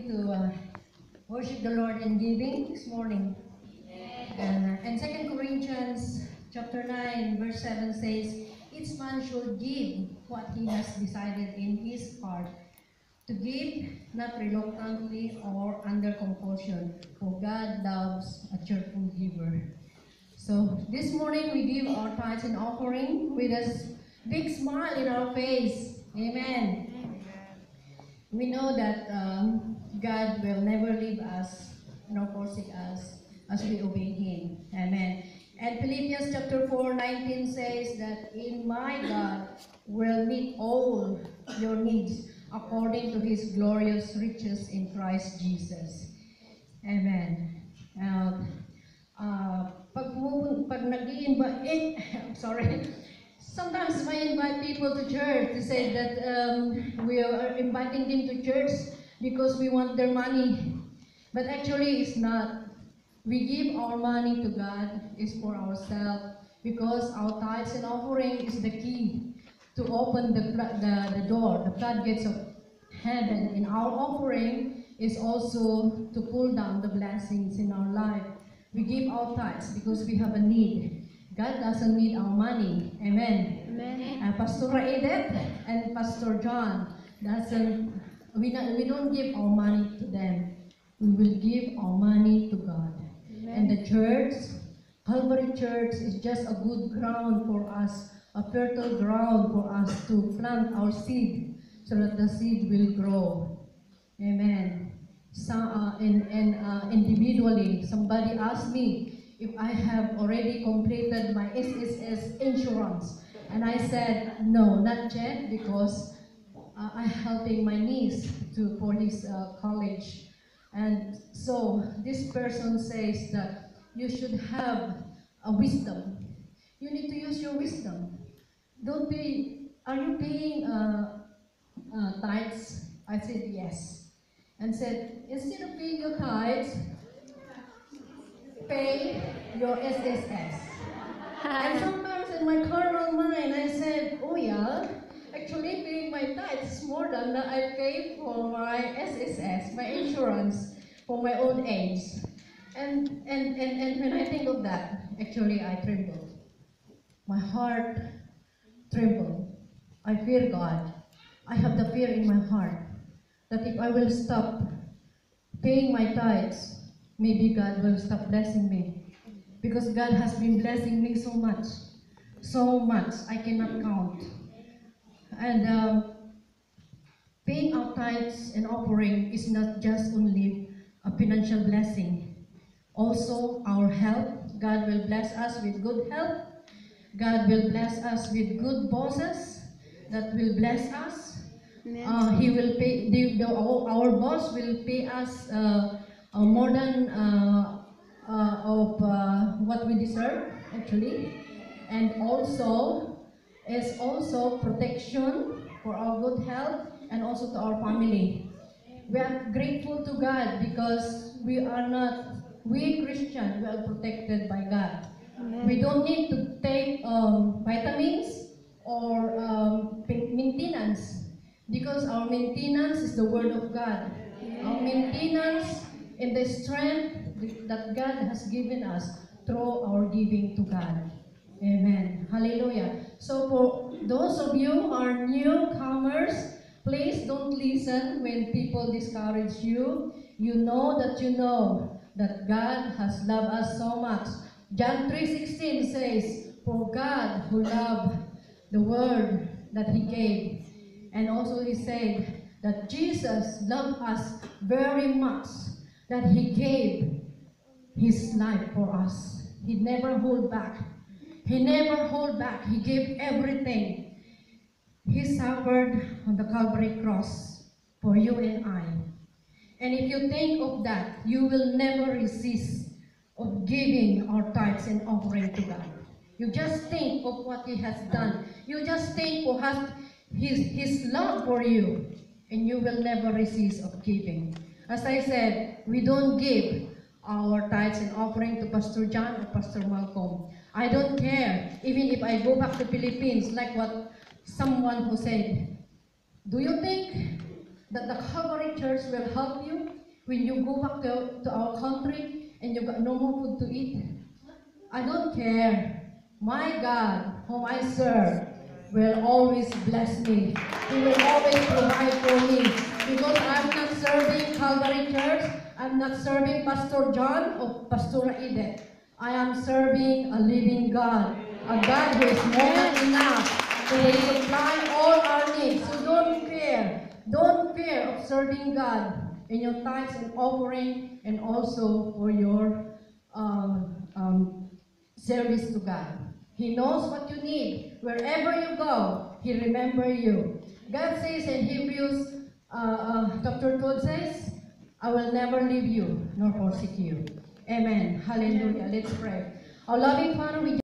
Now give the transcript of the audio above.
to worship the Lord in giving this morning. And 2 Corinthians chapter 9 verse 7 says, each man should give what he has decided in his heart, to give not reluctantly or under compulsion, for God loves a cheerful giver. So this morning we give our tithes and offering with a big smile in our face. Amen. We know that God will never leave us nor forsake us as we obey Him. Amen. And Philippians chapter 4:19 says that in my God will meet all your needs according to His glorious riches in Christ Jesus. Amen. Pag nag-i-invite, sorry, sometimes I invite people to church to say that we are inviting them to church because we want their money. But actually it's not. We give our money to God is for ourselves because our tithes and offering is the key to open the door, the floodgates of heaven. And our offering is also to pull down the blessings in our life. We give our tithes because we have a need. God doesn't need our money. Amen. Amen. Pastor Edith and Pastor John we don't give our money to them. We will give our money to God. Amen. And the church, Calvary Church, is just a good ground for us, a fertile ground for us to plant our seed so that the seed will grow. Amen. Individually, somebody asked me if I have already completed my SSS insurance. And I said, no, not yet, because I'm helping my niece for his college. And so this person says that you should have a wisdom. You need to use your wisdom. Don't pay. Are you paying tithes? I said yes. And said, instead of paying your tithes, pay your SSS. And sometimes in my carnal mind, I said, oh yeah, actually paying my tithes is more than that I pay for my SSS, my insurance, for my old age. And when I think of that, actually I tremble. My heart trembled. I fear God. I have the fear in my heart that if I will stop paying my tithes, maybe God will stop blessing me. Because God has been blessing me so much, I cannot count. And paying our tithes and offering is not just only a financial blessing. Also, our health. God will bless us with good health. God will bless us with good bosses that will bless us. He will pay. Our boss will pay us more than what we deserve, actually, and also is also protection for our good health and also to our family. We are grateful to God because we Christians, we are protected by God. Amen. We don't need to take vitamins or maintenance. Because our maintenance is the Word of God. Amen. Our maintenance in the strength that God has given us through our giving to God. Amen. Hallelujah. So for those of you who are newcomers, please don't listen when people discourage you. You know that God has loved us so much. John 3:16 says, for God who loved the world that He gave. And also He said that Jesus loved us very much, that He gave His life for us. He never hold back. He never hold back. He gave everything. He suffered on the Calvary cross for you and I. And if you think of that, you will never resist of giving our tithes and offering to God. You just think of what He has done. You just think of His love for you, and you will never resist of giving. As I said, we don't give our tithes and offering to Pastor John or Pastor Malcolm. I don't care, even if I go back to Philippines, like what someone who said, do you think that the Calvary Church will help you? when you go back to our country and you got no more food to eat, I don't care. My God, whom I serve, will always bless me. He will always provide for me. Because I'm not serving Calvary Church, I'm not serving Pastor John or Pastor Edith. I am serving a living God, a God who is more than enough, who will supply all our needs. So don't fear of serving God in your tithes and offering, and also for your service to God. He knows what you need. Wherever you go, He remembers you. God says in Hebrews chapter 12 says, I will never leave you nor forsake you. Amen. Hallelujah. Let's pray. Our loving Father, we